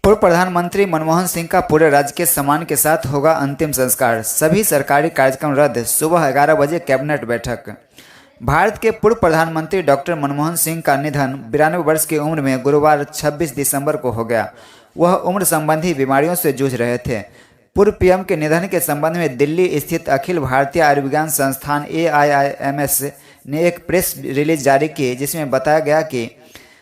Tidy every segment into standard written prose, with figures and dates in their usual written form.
पूर्व प्रधानमंत्री मनमोहन सिंह का पूरे राजकीय सम्मान के साथ होगा अंतिम संस्कार। सभी सरकारी कार्यक्रम रद्द। सुबह 11 बजे कैबिनेट बैठक। भारत के पूर्व प्रधानमंत्री डॉक्टर मनमोहन सिंह का निधन 92 वर्ष की उम्र में गुरुवार 26 दिसंबर को हो गया। वह उम्र संबंधी बीमारियों से जूझ रहे थे। पूर्व पीएम के निधन के संबंध में दिल्ली स्थित अखिल भारतीय आयुर्विज्ञान संस्थान AIIMS ने एक प्रेस रिलीज जारी की, जिसमें बताया गया कि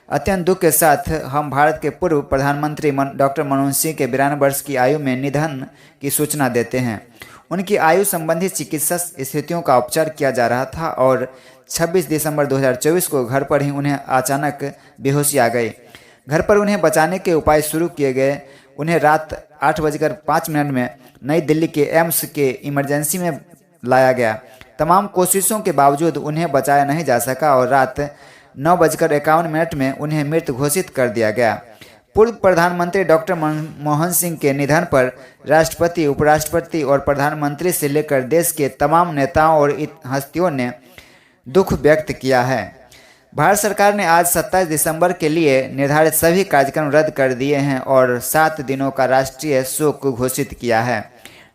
अत्यंत दुख के साथ हम भारत के पूर्व प्रधानमंत्री डॉक्टर मनमोहन सिंह के 92 वर्ष की आयु में निधन की सूचना देते हैं। उनकी आयु संबंधी चिकित्सा स्थितियों का उपचार किया जा रहा था और 26 दिसंबर 2024 को घर पर ही उन्हें अचानक बेहोशी आ गई। घर पर उन्हें बचाने के उपाय शुरू किए गए। उन्हें रात 8:05 में नई दिल्ली के एम्स के इमरजेंसी में लाया गया। तमाम कोशिशों के बावजूद उन्हें बचाया नहीं जा सका और रात 9:51 में उन्हें मृत घोषित कर दिया गया। पूर्व प्रधानमंत्री डॉक्टर मनमोहन सिंह के निधन पर राष्ट्रपति, उपराष्ट्रपति और प्रधानमंत्री से लेकर देश के तमाम नेताओं और हस्तियों ने दुख व्यक्त किया है। भारत सरकार ने आज 27 दिसंबर के लिए निर्धारित सभी कार्यक्रम रद्द कर दिए हैं और 7 दिनों का राष्ट्रीय शोक घोषित किया है।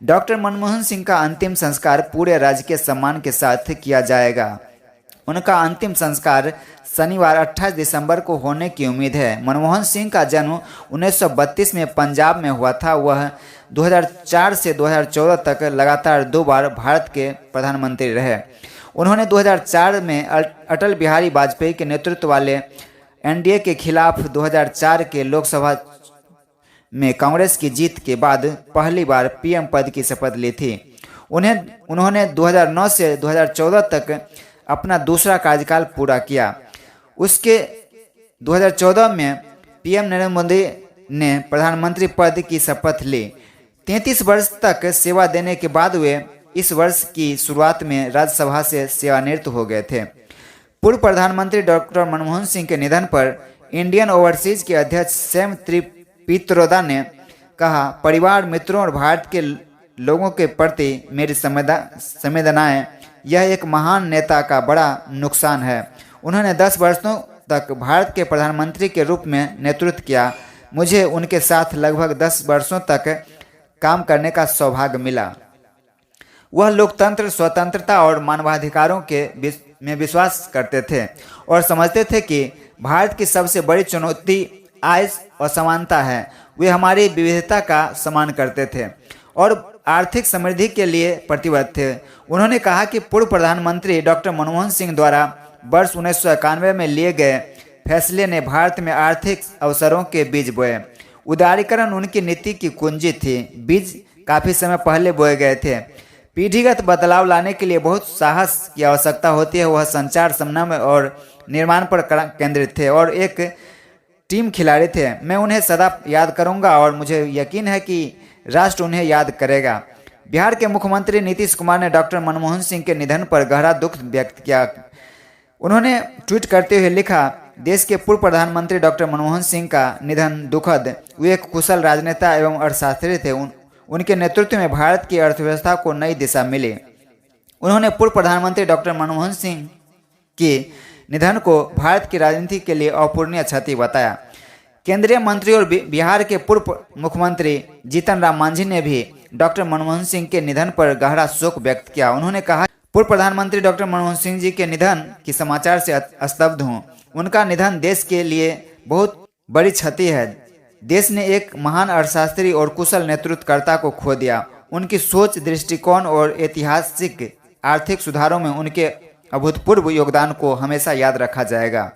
डॉक्टर मनमोहन सिंह का अंतिम संस्कार पूरे राजकीय सम्मान के साथ किया जाएगा। उनका अंतिम संस्कार शनिवार 28 दिसंबर को होने की उम्मीद है। मनमोहन सिंह का जन्म 1932 में पंजाब में हुआ था। वह 2004 से 2014 तक लगातार 2 बार भारत के प्रधानमंत्री रहे। उन्होंने 2004 में अटल बिहारी वाजपेयी के नेतृत्व वाले NDA के खिलाफ 2004 के लोकसभा में कांग्रेस की जीत के बाद पहली बार PM पद की शपथ ली थी। उन्होंने 2009 से 2014 तक अपना दूसरा कार्यकाल पूरा किया। उसके 2014 में PM नरेंद्र मोदी ने प्रधानमंत्री पद की शपथ ली। 33 वर्ष तक सेवा देने के बाद वे इस वर्ष की शुरुआत में राज्यसभा से सेवानिवृत्त हो गए थे। पूर्व प्रधानमंत्री डॉक्टर मनमोहन सिंह के निधन पर इंडियन ओवरसीज के अध्यक्ष सैम पित्रोदा ने कहा, परिवार, मित्रों और भारत के लोगों के प्रति मेरी संवेदनाएं। यह एक महान नेता का बड़ा नुकसान है। उन्होंने 10 वर्षों तक भारत के प्रधानमंत्री के रूप में नेतृत्व किया। मुझे उनके साथ लगभग 10 वर्षों तक काम करने का सौभाग्य मिला। वह लोकतंत्र, स्वतंत्रता और मानवाधिकारों में विश्वास करते थे और समझते थे कि भारत की सबसे बड़ी चुनौती आय असमानता है। वे हमारी विविधता का सम्मान करते थे और आर्थिक समृद्धि के लिए प्रतिबद्ध थे। उन्होंने कहा कि पूर्व प्रधानमंत्री डॉक्टर मनमोहन सिंह द्वारा वर्ष 1991 में लिए गए फैसले ने भारत में आर्थिक अवसरों के बीज बोए। उदारीकरण उनकी नीति की कुंजी थी। बीज काफ़ी समय पहले बोए गए थे। पीढ़ीगत बदलाव लाने के लिए बहुत साहस की आवश्यकता होती है। वह संचार, समन्वय और निर्माण पर केंद्रित थे और एक टीम खिलाड़ी थे। मैं उन्हें सदा याद करूंगा और मुझे यकीन है कि राष्ट्र उन्हें याद करेगा। बिहार के मुख्यमंत्री नीतीश कुमार ने डॉक्टर मनमोहन सिंह के निधन पर गहरा दुख व्यक्त किया। उन्होंने ट्वीट करते हुए लिखा, देश के पूर्व प्रधानमंत्री डॉक्टर मनमोहन सिंह का निधन दुखद। वे एक कुशल राजनेता एवं अर्थशास्त्री थे। उनके नेतृत्व में भारत की अर्थव्यवस्था को नई दिशा मिली। उन्होंने पूर्व प्रधानमंत्री डॉक्टर मनमोहन सिंह के निधन को भारत की राजनीति के लिए अपूरणीय क्षति बताया। केंद्रीय मंत्री और बिहार के पूर्व मुख्यमंत्री जीतन राम मांझी ने भी डॉक्टर मनमोहन सिंह के निधन पर गहरा शोक व्यक्त किया। उन्होंने कहा, पूर्व प्रधानमंत्री डॉक्टर मनमोहन सिंह जी के निधन के समाचार से स्तब्ध हूँ। उनका निधन देश के लिए बहुत बड़ी क्षति है। देश ने एक महान अर्थशास्त्री और कुशल नेतृत्वकर्ता को खो दिया। उनकी सोच, दृष्टिकोण और ऐतिहासिक आर्थिक सुधारों में उनके अभूतपूर्व योगदान को हमेशा याद रखा जाएगा।